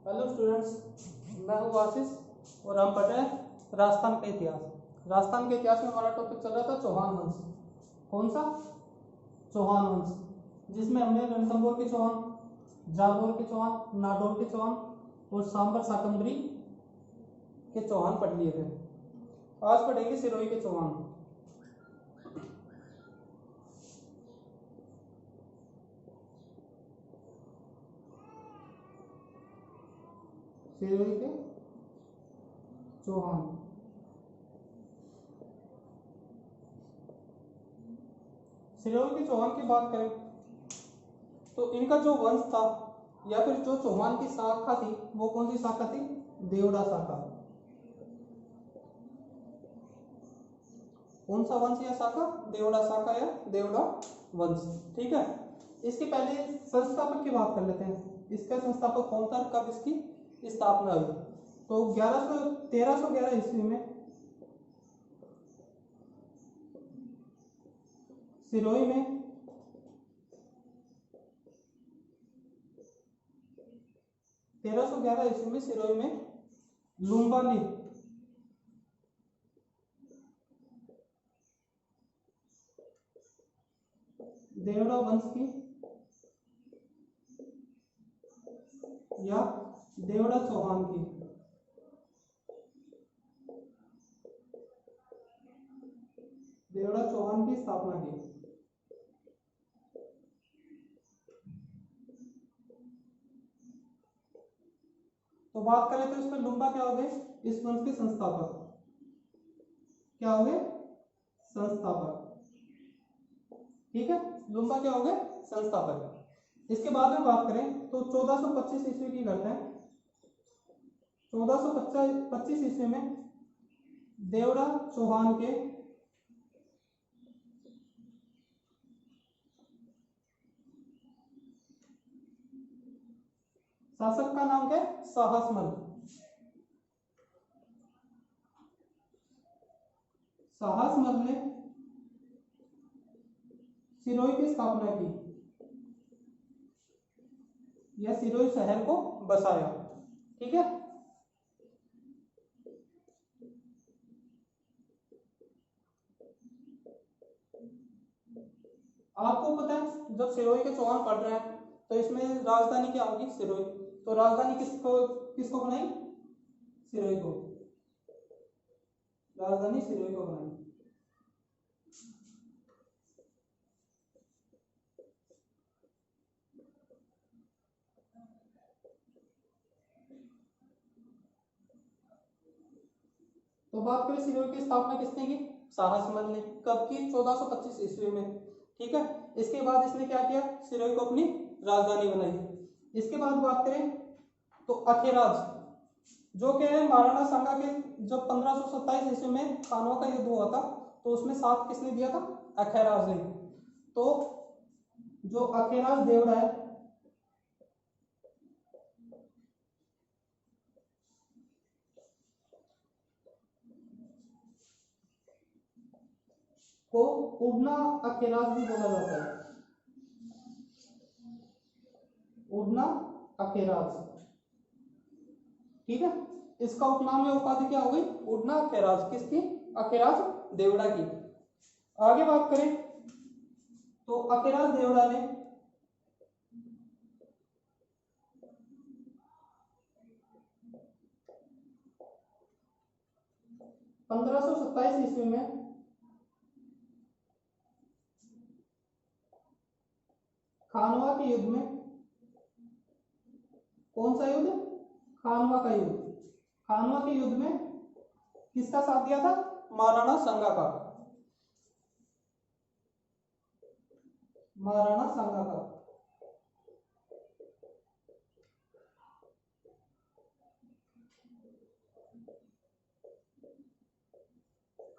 Hello students, मैं हूँ आशीष और हम पढ़ रहे हैं राजस्थान का इतिहास। राजस्थान के इतिहास में हमारा टॉपिक चल रहा था चौहान वंश। कौन सा? चौहान वंश, जिसमें हमने रणथंभौर के चौहान, जालौर के चौहान, नागौर के चौहान और सांबर शाकंभरी के चौहान पढ़ लिए थे। आज पढ़ेंगे सिरोही के चौहान। सिरोही के चौहान। सिरोही के चौहान की बात करें तो इनका जो वंश था या फिर जो चौहान की शाखा थी वो कौन सी शाखा थी? देवड़ा शाखा। कौन सा वंश या शाखा? देवड़ा शाखा या देवड़ा वंश। ठीक है, इसके पहले संस्थापक की बात कर लेते हैं। इसका संस्थापक कौन था, कब इसकी स्थापना हुई? तो 1311 ईस्वी में सिरोही में सिरोही में लुम्बा ने देवड़ा वंश की या देवड़ा चौहान की स्थापना की। तो बात करें तो इसमें लुम्बा क्या हो गए? इस वंश के संस्थापक क्या हो गए? संस्थापक। ठीक है, लुम्बा क्या हो गए? संस्थापक। इसके बाद में बात करें तो 1425 ईस्वी की करते हैं। 1425 ईस्वी में देवड़ा चौहान के शासक का नाम क्या है? साहसमल। साहसमल ने सिरोही की स्थापना की या सिरोही शहर को बसाया। ठीक है, आपको पता है जब सिरोही के चौहान पढ़ रहे हैं तो इसमें राजधानी क्या होगी? सिरोही। तो राजधानी किसको बनाई? सिरोही को। राजधानी सिरोही को बनाई। तो बात करें सिरोही की स्थापना किसने की? साहसमल ने। कब की? 1425 ईस्वी में। ठीक है, इसके बाद इसने क्या किया? सिरोही को अपनी राजधानी बनाई। इसके बाद बात करें तो अखेराज, जो कि महाराणा सांगा के जब 1527 ईस्वी में खानवा का युद्ध हुआ था तो उसमें साथ किसने दिया था? अखेराज ने। तो जो अखेराज देवड़ा है को उड़ना अखेराज भी बोला जाता है। उड़ना अखेराज। ठीक है, इसका उपनाम या उपाधि क्या हो गई? उड़ना अखेराज। किसकी? अखेराज देवड़ा की। आगे बात करें तो अखेराज देवड़ा ने पंद्रह सौ सत्ताईस ईस्वी में खानवा के युद्ध में, कौन सा युद्ध? खानवा का युद्ध। खानवा के युद्ध में किसका साथ दिया था? महाराणा सांगा का। महाराणा सांगा का।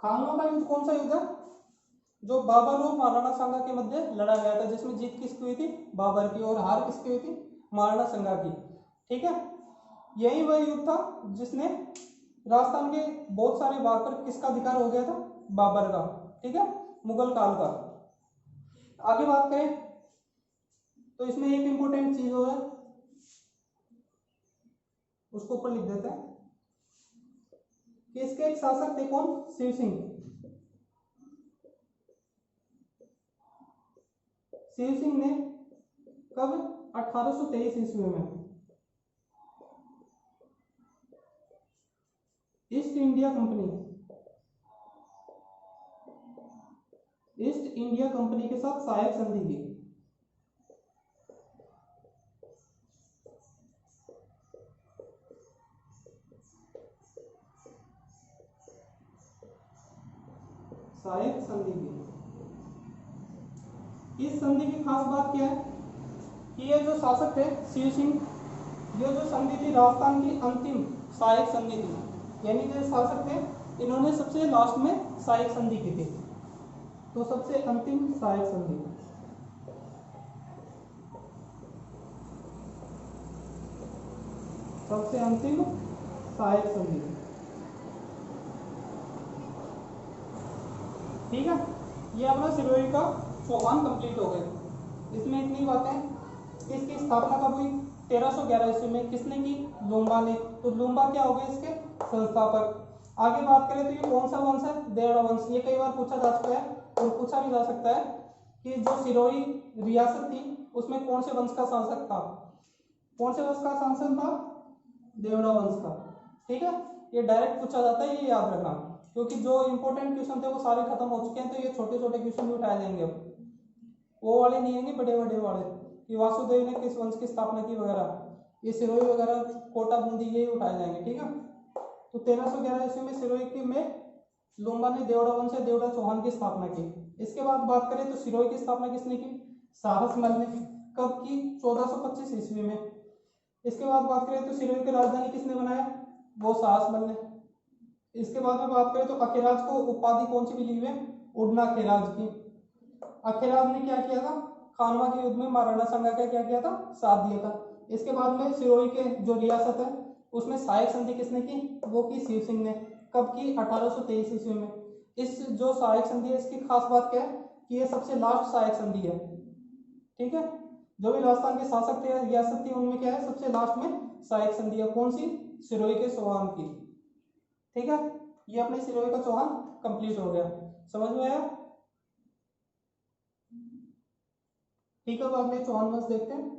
खानवा का युद्ध कौन सा युद्ध है? जो बाबर और महाराणा सांगा के मध्य लड़ा गया था, जिसमें जीत किसकी हुई थी? बाबर की, और हार किसकी हुई थी? महाराणा सांगा की। ठीक है, यही वह युद्ध था जिसने राजस्थान के बहुत सारे भाग पर किसका अधिकार हो गया था? बाबर का। ठीक है, मुगल काल का। आगे बात करें तो इसमें एक इंपॉर्टेंट चीज और है, उसको ऊपर लिख देते हैं कि इसके एक शासक थे कौन, शिव सिंह। शिव सिंह ने कब, 1823 ईस्वी में ईस्ट इंडिया कंपनी के साथ सहायक संधि की। सहायक संधि की। इस संधि की खास बात क्या है कि ये जो शासक थे शिव सिंह, ये जो संधि थी राजस्थान की अंतिम सहायक संधि थी, यानी जो शासक थे इन्होंने सबसे लास्ट में सहायक संधि की थी, तो सबसे अंतिम सहायक संधि। सबसे अंतिम सहायक संधि, ठीक है। ये अपना सिरोही का चौहान कंप्लीट हो गए। इसमें इतनी बातें। इसकी स्थापना कब हुई, 1311 ईस्वी में। किसने की, लूम्बा ने। तो लूम्बा क्या हो गए इसके संस्थापक। आगे बात करें तो ये कौन सा वंश है, देवड़ा वंश। ये कई बार पूछा जा चुका है और पूछा भी जा सकता है कि जो सिरोही रियासत थी उसमें कौन से वंश का शासक था, कौन से वंश का शासन था, देवड़ा वंश का। ठीक है, ये डायरेक्ट पूछा जाता है, ये याद रखना, क्योंकि जो इंपॉर्टेंट क्वेश्चन थे वो सारे खत्म हो चुके हैं, तो ये छोटे छोटे क्वेश्चन भी उठाए जाएंगे। अब वो वाले नहीं आएंगे, बड़े बड़े वाले कि वासुदेव ने किस वंश की स्थापना की वगैरह, ये सिरोही वगैरह कोटा बूंदी ये उठाए जाएंगे। ठीक है, तो 1311 ईस्वी में सिरोही के में लूम्बा ने देवड़ा वंश या देवड़ा चौहान की स्थापना की। इसके बाद बात करें तो सिरोही की स्थापना किसने की, साहसमल ने। कब की, 1425 ईस्वी में। इसके बाद बात करें तो सिरोही की राजधानी किसने बनाया, वो साहसमल ने। इसके बाद में बात करें तो अखेराज को उपाधि कौन सी मिली हुई है, उड़ना अखेराज की। अखेराज ने क्या किया था, खानवा के युद्ध में महाराणा संगा का क्या किया था, साथ दिया था। इसके बाद में सिरोही के जो रियासत है उसमें सहायक संधि किसने की, वो की शिव सिंह ने। कब की, 1823 ईस्वी में। इस जो सहायक संधि है इसकी खास बात क्या है कि ये सबसे लास्ट सहायक संधि है। ठीक है, जो भी राजस्थान के शासक थे रियासत थी उनमें क्या है, सबसे लास्ट में सहायक संधि है। कौन सी, सिरोही के चौहान की। ठीक है, ये अपने सिरोही का चौहान कंप्लीट हो गया। समझ में आया। ठीक है, तो अगले चौहान वंश देखते हैं।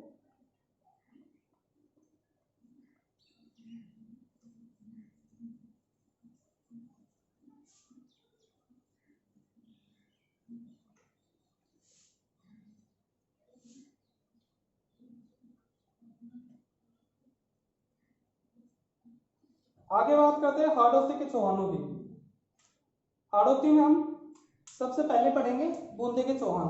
आगे बात करते हैं हाड़ौती के चौहानों की। हाड़ौती में हम सबसे पहले पढ़ेंगे बूंदे के चौहान।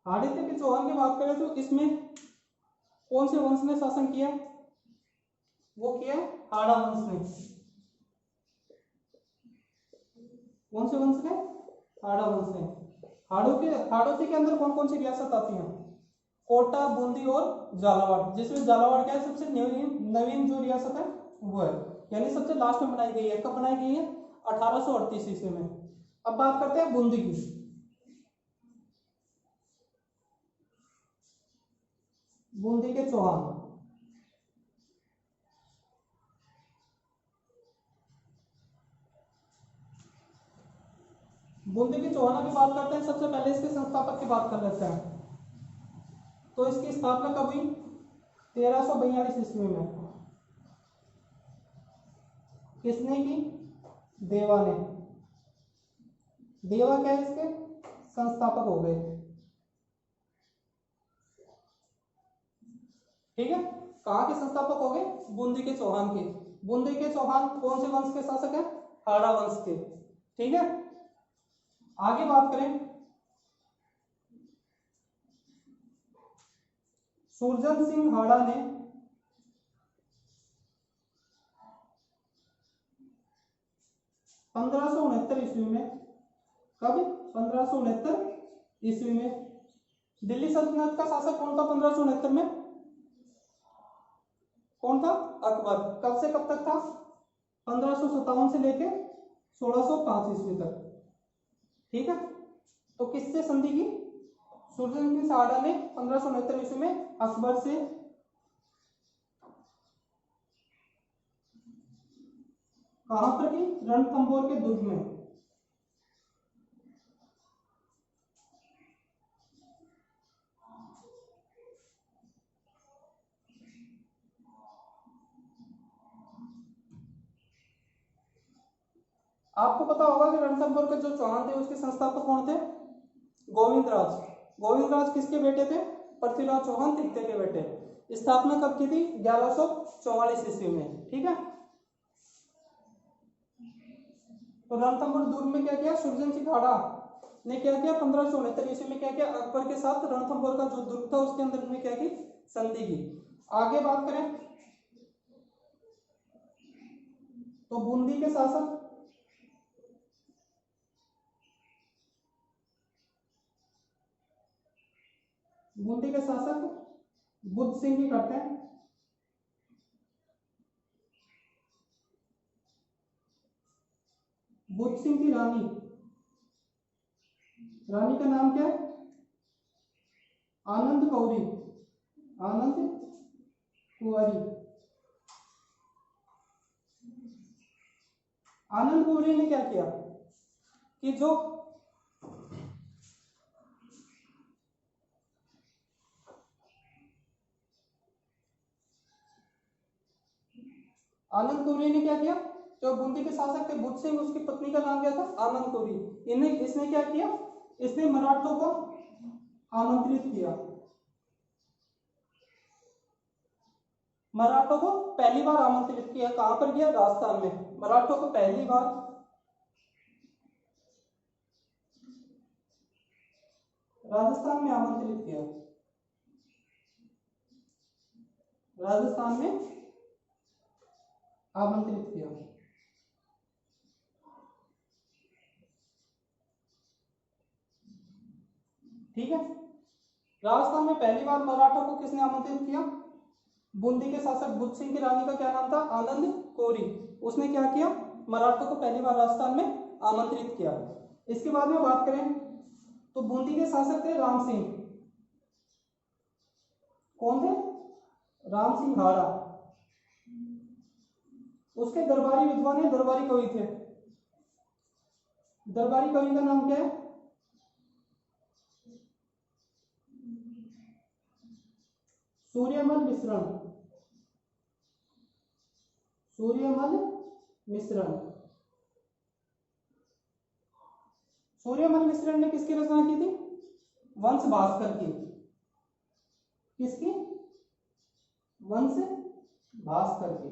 हाड़ौती के चौहान की बात करें तो इसमें कौन से वंश ने शासन किया, वो किया हाड़ा वंश ने। कौन से वंश ने, हाड़ा वंश ने। हाड़ौती के अंदर कौन कौन सी रियासत आती है, कोटा, बूंदी और झालावाड़। जिसमें झालावाड़ क्या है, सबसे नवीन जो रियासत है वो है, यानी सबसे लास्ट में बनाई गई है। कब बनाई गई है, 1838 ईस्वी में। अब बात करते हैं बूंदी की। बूंदी के चौहान, बूंदी के चौहानों की बात करते हैं। सबसे पहले इसके संस्थापक की बात कर लेते हैं। तो इसकी स्थापना कब हुई, 1342 ईस्वी में। किसने की, देवा ने। देवा क्या है, इसके संस्थापक हो गए। ठीक है, कहाँ के संस्थापक हो गए, बूंदी के चौहान के। बूंदी के चौहान कौन से वंश के शासक है, हाड़ा वंश के। ठीक है, आगे बात करें, सुरजन सिंह हाड़ा ने 1569 ईस्वी में। कब, 1569 ईस्वी में। दिल्ली सल्तनत का शासक कौन था 1569 में, कौन था? अकबर। कब से कब तक था? 1557 से लेके 1605 ईस्वी तक। ठीक है, तो किससे संधि की? सुरजन सिंह सहाड़ा ने 1569 ईस्वी में अकबर से कहां पर की? रणथंभौर के दुर्ग में। आपको पता होगा कि रणथंभौर के जो चौहान थे उसके संस्थापक कौन थे? गोविंदराज। गोविंदराज किसके बेटे थे? पृथ्वीराज चौहान तृतीय के बेटे। स्थापना कब की थी? 1144 ईस्वी में। ठीक है, तो रणथंभौर दुर्ग में क्या किया? सुरजन सिंह सहाड़ा ने क्या किया? 1569 ईस्वी में क्या किया? अकबर के साथ रणथंभौर का जो दुर्ग था उसके अंदर में क्या की? संधि की। आगे बात करें तो बूंदी के शासक बुद्ध सिंह की करते हैं। बुद्ध सिंह की रानी का नाम क्या है? आनंद कौरी, आनंद कुंवरी। आनंद कौरी ने क्या किया कि जो आनंद कौरी ने क्या किया? जो बूंदी के शासक थे बुद्ध सिंह, उसकी पत्नी का नाम क्या था? आनंद कौरी। इसने क्या किया? इसने मराठों को आमंत्रित किया। मराठों को पहली बार आमंत्रित किया। कहां पर किया? राजस्थान में। मराठों को पहली बार राजस्थान में आमंत्रित किया। राजस्थान में आमंत्रित किया। ठीक है, राजस्थान में पहली बार मराठों को किसने आमंत्रित किया? बूंदी के शासक बुद्ध सिंह की रानी का क्या नाम था? आनंद कौरी। उसने क्या किया? मराठों को पहली बार राजस्थान में आमंत्रित किया। इसके बाद में बात करें तो बूंदी के शासक थे राम सिंह। कौन थे? राम सिंह हाड़ा। उसके दरबारी विद्वान है, दरबारी कवि थे। दरबारी कवि का नाम क्या है? सूर्यमल मिश्रण। सूर्यमल मिश्रण। सूर्यमल मिश्रण ने किसकी रचना की थी? वंश भास्कर की। किसकी? वंश भास्कर की।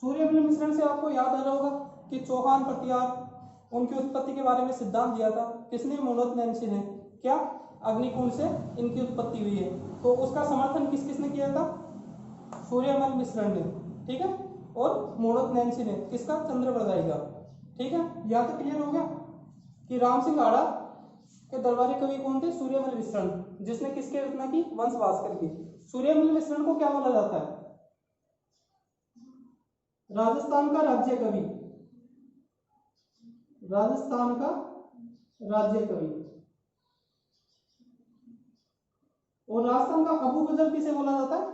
सूर्यमल मिश्रण से आपको याद आ रहा होगा कि चौहान पटियार उनकी उत्पत्ति के बारे में सिद्धांत दिया था। किसने? मोनोत नैन्सी ने। क्या? अग्निकुंड से इनकी उत्पत्ति हुई है। तो उसका समर्थन किस किसने किया था? सूर्यमल मिश्रण ने। ठीक है, और मोनोत नैन्सी ने। किसका? चंद्रप्रदायी का। ठीक है, यह तो क्लियर हो गया कि राम सिंह आड़ा के दरबारी कवि कौन थे? सूर्यमल मिश्रण, जिसने किसकी रचना की? वंश भास्कर की। सूर्यमल मिश्रण को क्या बोला जाता है? राजस्थान का राज्य कवि। राजस्थान का राज्य कवि। और राजस्थान का अबू गजल किसे बोला जाता है?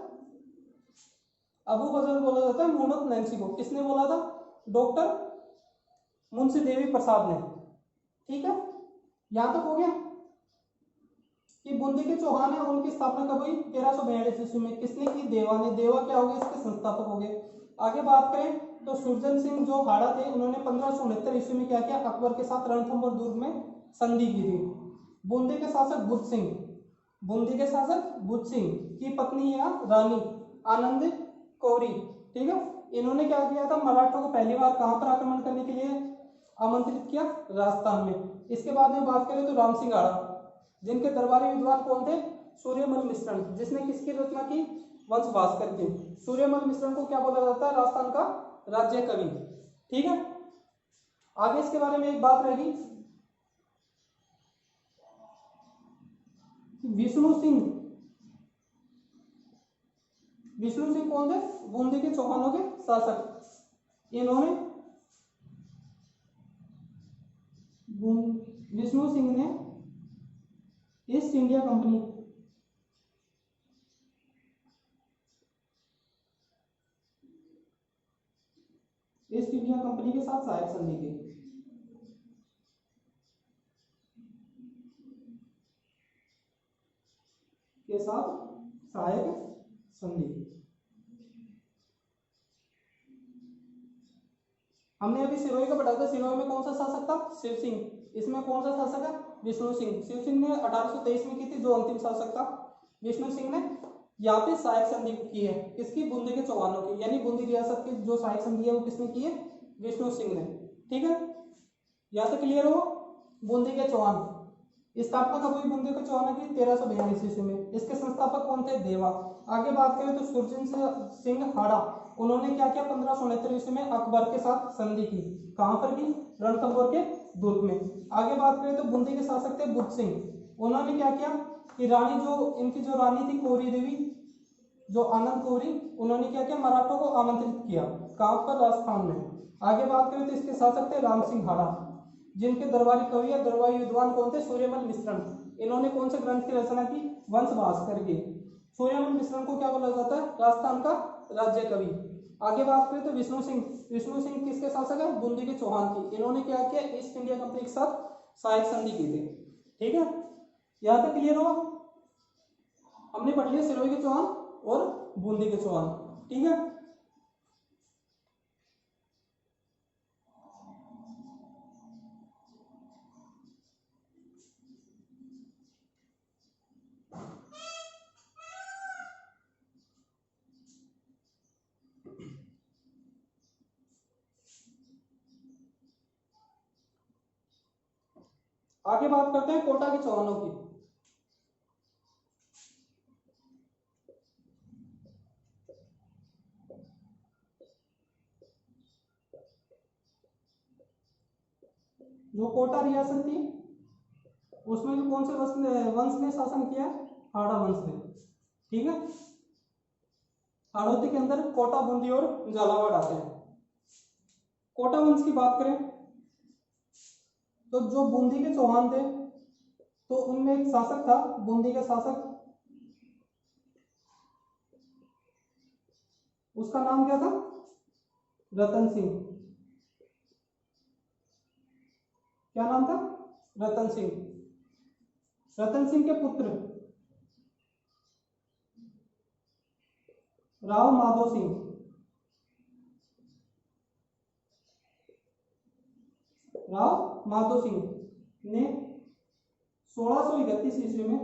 अबू गजल बोला जाता है मोहम्मद नैन्सी को। किसने बोला था? डॉक्टर मुंशी देवी प्रसाद ने। ठीक है, यहां तक हो गया कि बूंदी के चौहान है उनकी स्थापना कब हुई? 1342 ईस्वी में। किसने की? देवा ने। देवा क्या हो गए? इसके संस्थापक हो गए। आगे बात करें तो सुरजन सिंह जो हाड़ा थे उन्होंने 1569 ईस्वी में क्या किया? अकबर के साथ रणथंभौर दुर्ग में संधि की थी। बूंदी के शासक बुद्ध सिंह, बूंदी के शासक बुद्ध सिंह की पत्नी या रानी आनंद कौरी। ठीक है, इन्होंने क्या किया था? मराठों को पहली बार कहां पर आक्रमण करने के लिए आमंत्रित किया? राजस्थान में। इसके बाद में बात करें तो राम सिंह आड़ा, जिनके दरबारी विद्वान कौन थे? सूर्यमल मिश्रण, जिसने किसकी रचना की? वंश भास्कर की। सूर्यमल मिश्रण को क्या बोला जाता है? राजस्थान का राज्य कवि। ठीक है, आगे इसके बारे में एक बात रहेगी, विष्णु सिंह विष्णु सिंह कौन थे? बूंदी के चौहानों के शासक। इन्होंने विष्णु सिंह ने ईस्ट इंडिया कंपनी के साथ सहायक संधि की। सहायक संधि। हमने अभी सिरोही का पढ़ा था। सिरोही में कौन सा शासक था? शिव सिंह। इसमें कौन सा शासक है? विष्णु सिंह। शिव सिंह ने 1823 में की थी, जो अंतिम शासक था। विष्णु सिंह ने यहाँ पे सहायक संधि की है। किसकी? बूंदी के चौहानों की। यानी बूंदी रियासत की जो सहायक संधि है वो किसने की है? विष्णु सिंह ने। ठीक है, यहाँ तक क्लियर हो? बूंदी के चौहान। स्थापना कब हुई बूंदी के चौहानों की? 1342 ईस्वी में। इसके संस्थापक कौन थे? देवा। आगे बात करें तो सुरजन सिंह हाड़ा, उन्होंने क्या किया? 1569 ईस्वी में अकबर के साथ संधि की। कहां पर की? रणथंभौर के दुर्ग में। आगे बात करें तो बूंदी के शासक थे बुद्ध सिंह। उन्होंने क्या किया कि रानी इनकी जो रानी थी कौरी देवी, जो आनंद कौरी, उन्होंने क्या किया? मराठों को आमंत्रित किया। कहां पर? राजस्थान में। आगे बात करें तो इसके शासक थे राम सिंह हाड़ा, जिनके दरबारी कवि या दरबारी विद्वान कौन थे? सूर्यमल मिश्रण। इन्होंने कौन से ग्रंथ की रचना की? वंश भास्कर की। सूर्यमल मिश्रण को क्या बोला जाता है? राजस्थान का राज्य कवि। आगे बात करें तो विष्णु सिंह। विष्णु सिंह किसके शासक है? बूंदी के चौहान की। इन्होंने क्या किया? ईस्ट इंडिया कंपनी के साथ सहायक संधि की थी। ठीक है, यहां तक क्लियर हो? हमने पढ़ लिया सिरोही के चौहान और बूंदी के चौहान। ठीक है, आगे बात करते हैं कोटा के चौहानों की। जो कोटा रियासत थी उसमें जो कौन से वंश ने शासन किया? हाड़ा वंश ने। ठीक है, हाड़ौती के अंदर कोटा, बूंदी और झालावाड़ आते हैं। कोटा वंश की बात करें तो जो बूंदी के चौहान थे तो उनमें एक शासक था, बूंदी का शासक, उसका नाम क्या था? रतन सिंह। क्या नाम था? रतन सिंह। रतन सिंह के पुत्र राव माधो सिंह। राव माधो सिंह ने 1631 ईस्वी में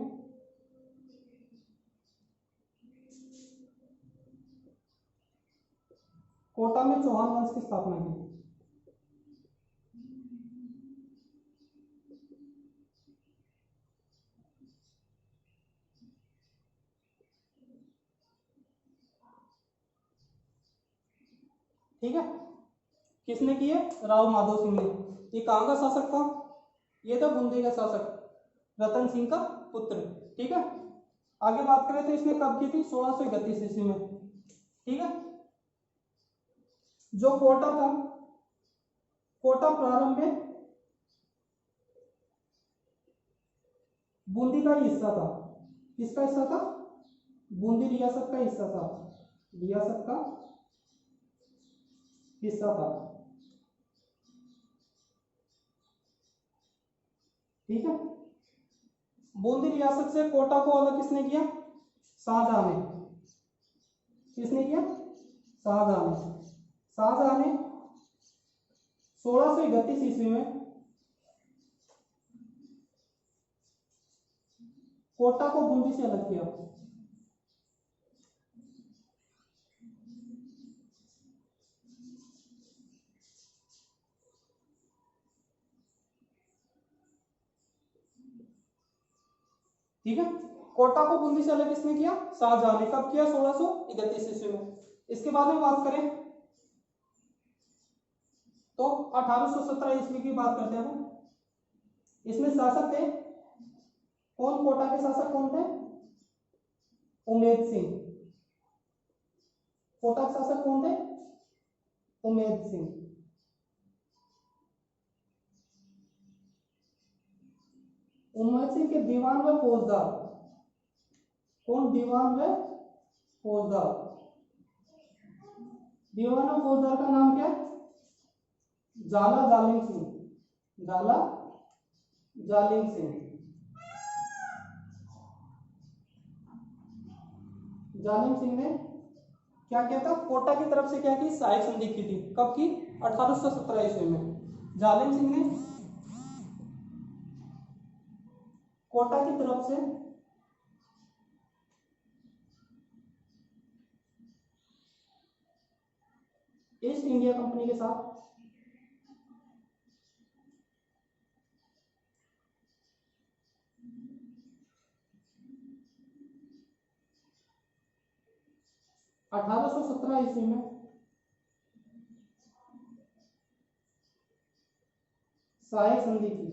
कोटा में चौहान वंश की स्थापना की। ठीक है, किसने की है? राव माधो सिंह ने। ये कहां का शासक था? ये था बूंदी का शासक, रतन सिंह का पुत्र। ठीक है, आगे बात करें तो इसने कब की थी? 1631 ईस्वी में। ठीक है, जो कोटा था, कोटा प्रारंभ में बूंदी का ही हिस्सा था। किसका हिस्सा था? बूंदी रियासत का हिस्सा था। रियासत का हिस्सा था। ठीक है, बूंदी रियासत से कोटा को अलग किसने किया? शाहजहां ने। किसने किया? शाहजहां ने। शाहजहां ने 1631 ईस्वी में कोटा को बूंदी से अलग किया। ठीक है, कोटा को बूंदी से अलग किसने किया? शाहजहां ने। कब किया? 1631 ईस्वी में। इसके बाद में बात करें तो 1817 ईस्वी की बात करते हैं हम। इसमें शासक थे कौन? कोटा के शासक कौन थे? उमेद सिंह। कोटा के शासक कौन थे? उमेद सिंह। उमेद सिंह के दीवान व फौजदार कौन? दीवान व फौजदार। दीवान व फौजदार का नाम क्या है? झाला जालिम सिंह। झाला जालिम सिंह। जालिम सिंह ने क्या किया था? कोटा की तरफ से क्या की? सहायक संधि की थी। कब की? 1817 ईस्वी में। जालिम सिंह ने कोटा की तरफ से ईस्ट इंडिया कंपनी के साथ अठारह सौ 17 ईस्वी में सहायक संधि की।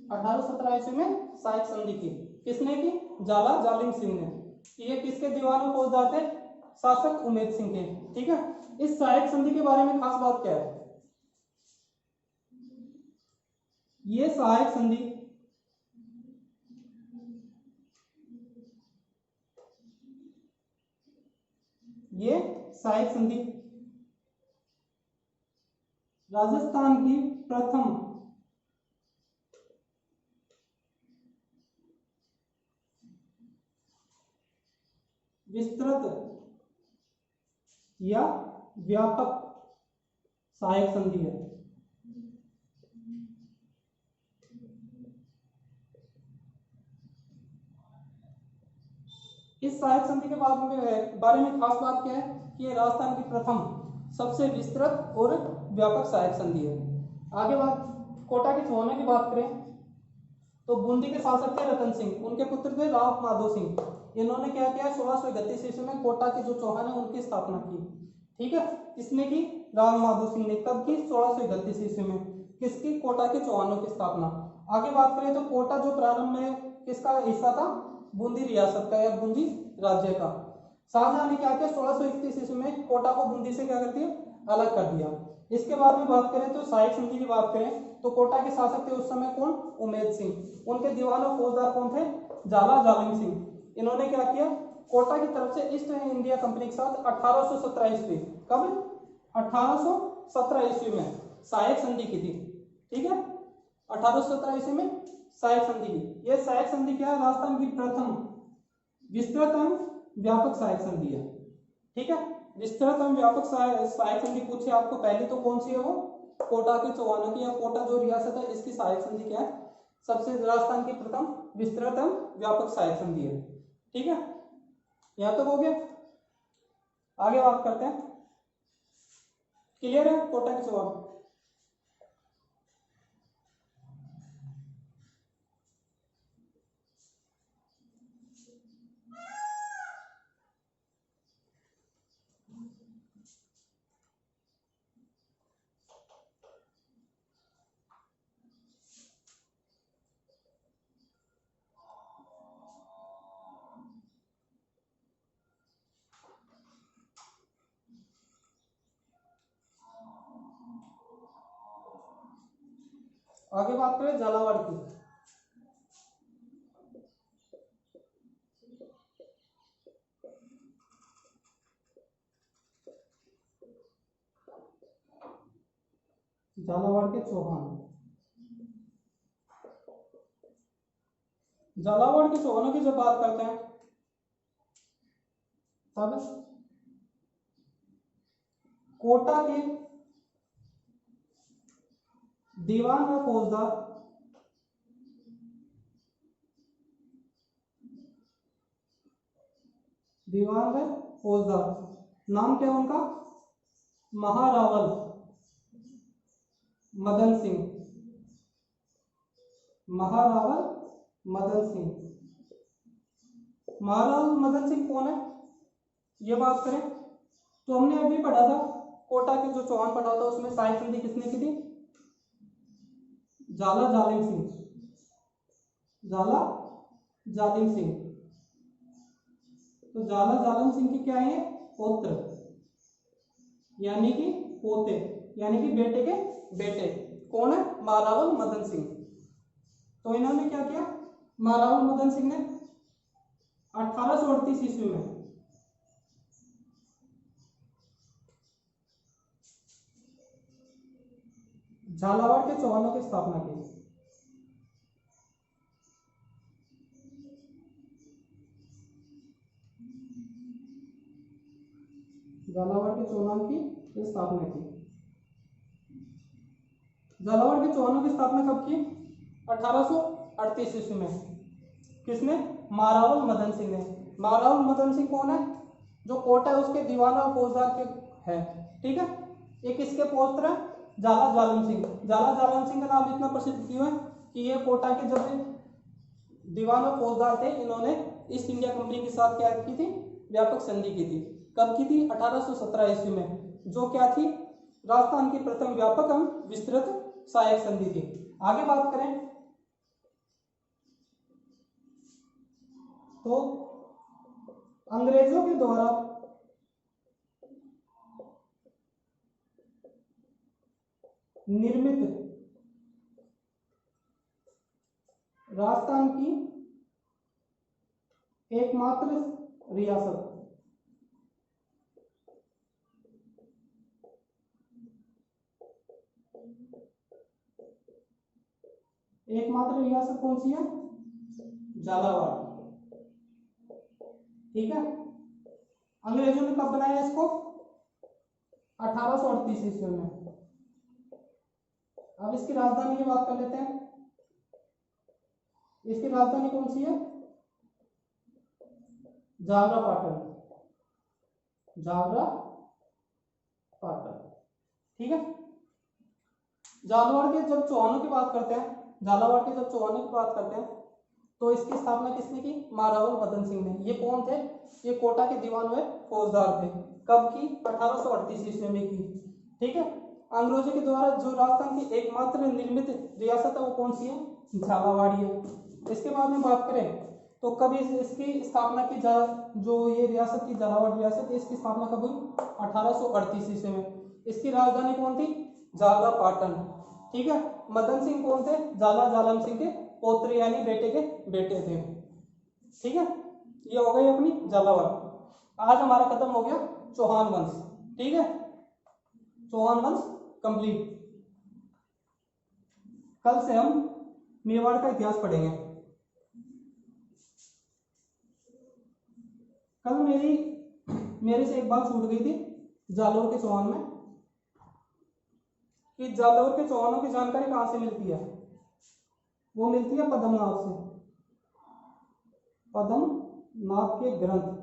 1817 ईस्वी में सहायक संधि की। किसने की? झाला जालिम सिंह ने। ये किसके दीवान में फौजदार थे? शासक उमेद सिंह के। ठीक है। इस सहायक संधि के बारे में खास बात क्या है? ये सहायक संधि राजस्थान की प्रथम विस्तृत या व्यापक सहायक संधि है। इस सहायक संधि के बारे में खास बात क्या है कि ये राजस्थान की प्रथम सबसे विस्तृत और व्यापक सहायक संधि है। आगे बात कोटा के चौहानों की बात करें तो बूंदी के शासक थे रतन सिंह, उनके पुत्र थे राव माधो सिंह। इन्होंने क्या किया? 1631 ईस्वी में कोटा के जो चौहान है उनकी स्थापना की। ठीक है। किसने की? राव माधो सिंह ने। कब की? 1631 ईस्वी में। किसकी? कोटा के चौहानों की स्थापना। आगे बात करें तो कोटा जो प्रारंभ में किसका हिस्सा था? बूंदी रियासत का या बूंदी राज्य का। शाहजहां ने क्या किया? 1631 ईस्वी में कोटा को बूंदी से क्या कर दिया? अलग कर दिया। इसके बाद में बात करें तो सहायक संधि की बात करें तो कोटा के शासक थे उस समय कौन? उमेद सिंह। उनके दीवान और फौजदार कौन थे? झाला जालिम सिंह। इन्होंने क्या किया? कोटा की तरफ से ईस्ट इंडिया कंपनी के साथ 1817 ईस्वी, कब? 1817 ईस्वी में सहायक संधि की थी। ठीक है। 1817 ईस्वी में सहायक संधि की। यह सहायक संधि क्या है? राजस्थान की प्रथम विस्तृत एवं व्यापक सहायक संधि है। ठीक है। विस्तृत एवं व्यापक सहायक संधि पूछे आपको पहले तो कौन सी है? वो कोटा के चौहानों की या कोटा जो रियासत है इसकी सहायक संधि क्या है? सबसे राजस्थान की प्रथम विस्तृत एवं व्यापक सहायक संधि है। ठीक है। यहां तक हो गया। आगे बात करते हैं। क्लियर है कोटा के चौहान? आगे बात करें झालावाड़ की। झालावाड़ के चौहान। झालावाड़ के चौहानों की जब बात करते हैं तब कोटा के दीवान व फौजदार नाम क्या उनका? महारावल मदन सिंह। महारावल मदन सिंह। महारावल मदन सिंह कौन है? ये बात करें तो हमने अभी पढ़ा था कोटा के जो चौहान पढ़ा था उसमें सहायक संधि किसने की थी? झाला जालिम सिंह। झाला जालिम सिंह। तो झाला जालिम सिंह के क्या है, पौत्र, यानी कि पोते, यानी कि बेटे के बेटे। कौन है, मारावल मदन सिंह। तो इन्होंने क्या किया, मारावल मदन सिंह ने 1838 ईस्वी में झालावाड़ के चौहानों की स्थापना की। झालावाड़ के चौहानों की स्थापना की। झालावाड़ के चौहानों की स्थापना कब की, 1838 ईस्वी में। किसने, मारावल मदन सिंह ने। मारावल मदन सिंह कौन है, जो कोट है उसके दीवान और फौजदार के है, ठीक है। एक इसके पौत्र है झाला जालिम सिंह। झाला जालिम सिंह का नाम इतना प्रसिद्ध क्यों है कि ये कोटा के जब दीवान और फौजदार थे, इन्होंने ईस्ट इंडिया कंपनी के साथ क्या की थी, व्यापक संधि की थी। कब की थी, 1817 ईस्वी में, जो क्या थी, राजस्थान की प्रथम व्यापक एवं विस्तृत सहायक संधि थी। आगे बात करें तो अंग्रेजों के द्वारा निर्मित राजस्थान की एकमात्र रियासत, एकमात्र रियासत कौन सी है, झालावाड़, ठीक है। अंग्रेजों ने कब बनाया इसको, 1838 ईस्वी में। अब इसकी राजधानी की बात कर लेते हैं। इसकी राजधानी कौन सी है, जावरा पाटन, जावरा पाटन, ठीक है। झालावाड़ के जब चौहानों की बात करते हैं, झालावाड़ के जब चौहानों की बात करते हैं, तो इसकी स्थापना किसने की, मारावल मदन सिंह ने। ये कौन थे, ये कोटा के दीवान व फौजदार थे। कब की, 1838 ईस्वी में की, ठीक है। अंग्रेजों के द्वारा जो राजस्थान की एकमात्र निर्मित रियासत है वो कौन सी है, झालावाड़ी है। इसके बाद में बात करें तो कब इसकी स्थापना की, जो ये रियासत की झालावाड़ रियासत, इसकी स्थापना कब हुई, 1838 ईस्वी में। इसकी राजधानी कौन थी, झालरा पाटन, ठीक है। मदन सिंह कौन थे, झाला जालम सिंह के पौत्र यानी बेटे के बेटे थे, ठीक है। ये हो गई अपनी झालावाड़। आज हमारा खत्म हो गया चौहान वंश, ठीक है। चौहान वंश कंप्लीट। कल से हम मेवाड़ का इतिहास पढ़ेंगे। कल मेरे से एक बात छूट गई थी जालोर के चौहान में, कि जालोर के चौहानों की जानकारी कहां से मिलती है, वो मिलती है पद्मनाभ से, पद्मनाभ के ग्रंथ।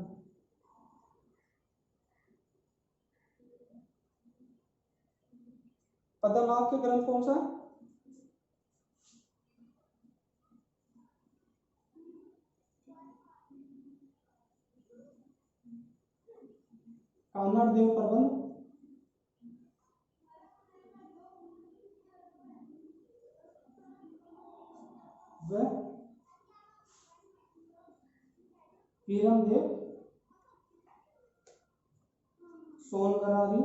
पद्मनाभ के ग्रंथ कौन सा है, कान्नाड देव प्रबंध, व वीरम देव सोनगरारी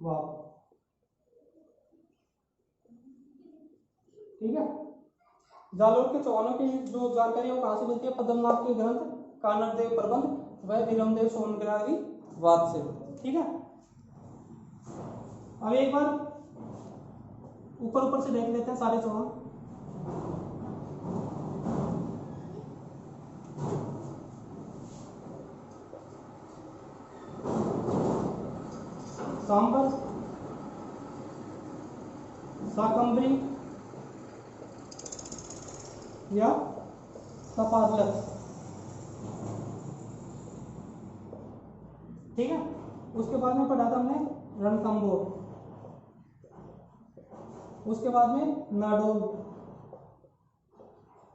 वाप, ठीक है। जालोर के चौहानों की जो जानकारी है वो कहां से मिलती है, पद्मनाभ के ग्रंथ, कान्नाड देव प्रबंध व वीरम देव सोनगरारी वाप से, ठीक है। अब एक बार ऊपर से देख लेते हैं सारे चौहान। सांबर, शाकंभरी या तपादलक, ठीक है। उसके बाद में पढ़ा था हमने रणथंभोर, उसके बाद में नाडोल,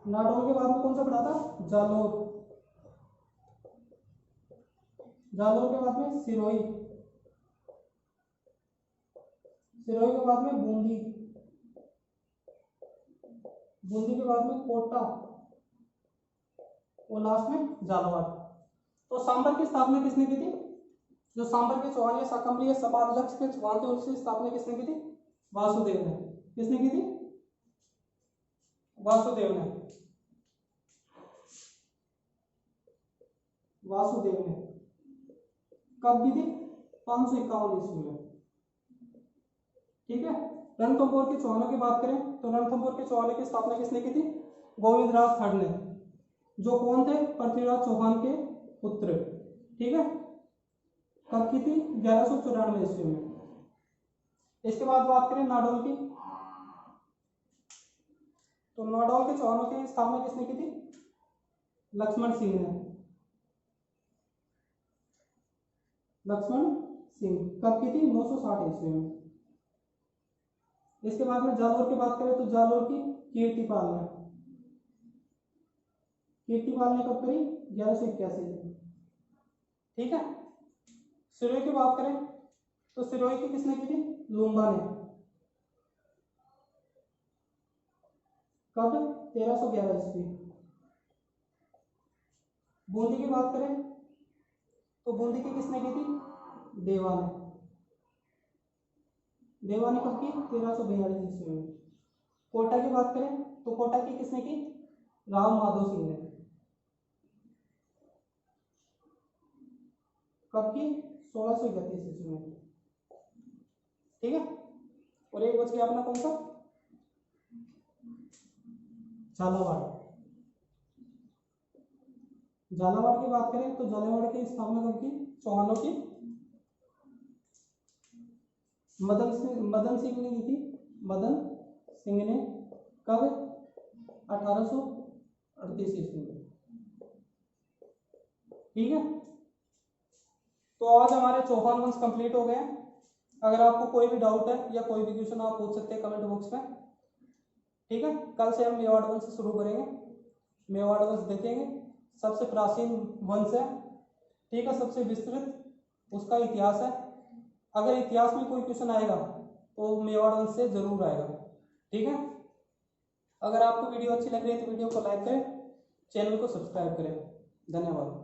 नाडोल के बाद में कौन सा पढ़ा था, जालोर, जालोर के बाद में सिरोही, सिरोही के बाद में बूंदी, बूंदी के बाद में कोटा, और लास्ट में झालावाड़। तो सांबर की स्थापना किसने की थी? जो सांबर के चौहान या शाकंभरी या सपादलक्ष के चौहान थे उसकी स्थापना किसने की थी? वासुदेव ने। किसने की थी? वासुदेव ने। वासुदेव ने। कब की थी? 551 ईस्वी में। ठीक है। रणथंभौर के चौहानों की बात करें तो रणथंभौर के चौहानों की स्थापना किसने की थी? गोविंदराज थर्ड ने, जो कौन थे? पृथ्वीराज चौहान के पुत्र। ठीक है। कब की थी? 1194 ईस्वी में। इसके बाद बात करें नाडौल की, तो नाडौल के चौहानों की स्थापना किसने की थी? लक्ष्मण सिंह ने। लक्ष्मण सिंह। कब की थी? 960 ईस्वी में। इसके बाद में जालोर की बात करें तो जालोर की कीर्तिपाल ने। कीर्तिपाल ने कब करी? 1181 में। ठीक है। सिरोही की बात करें तो सिरोही की किसने की थी? लूम्बा ने। कब? 1311 ईस्वी। बूंदी की बात करें तो बूंदी की किसने की थी? देवा ने। देवा ने कब की? 1342 ईस्वी में। कोटा की बात करें तो कोटा की किसने की? राम माधव सिंह ने। कब की? 1631 ईस्वी में। ठीक है। और एक बच गया अपना कौन सा? झालावाड़। झालावाड़ की बात करें तो झालावाड़ की स्थापना कब की? चौहानों की मदन सिंह ने की थी। मदन सिंह ने। कब? 1838 ईस्वी में। ठीक है। तो आज हमारे चौहान वंश कंप्लीट हो गए हैं। अगर आपको कोई भी डाउट है या कोई भी क्वेश्चन आप पूछ सकते हैं कमेंट बॉक्स में। ठीक है। कल से हम मेवाड़ वंश शुरू करेंगे। मेवाड़ वंश देखेंगे। सबसे प्राचीन वंश है। ठीक है। सबसे विस्तृत उसका इतिहास है। अगर इतिहास में कोई क्वेश्चन आएगा तो मेवाड़ वंश से जरूर आएगा। ठीक है। अगर आपको वीडियो अच्छी लग रही है तो वीडियो को लाइक करें, चैनल को सब्सक्राइब करें। धन्यवाद।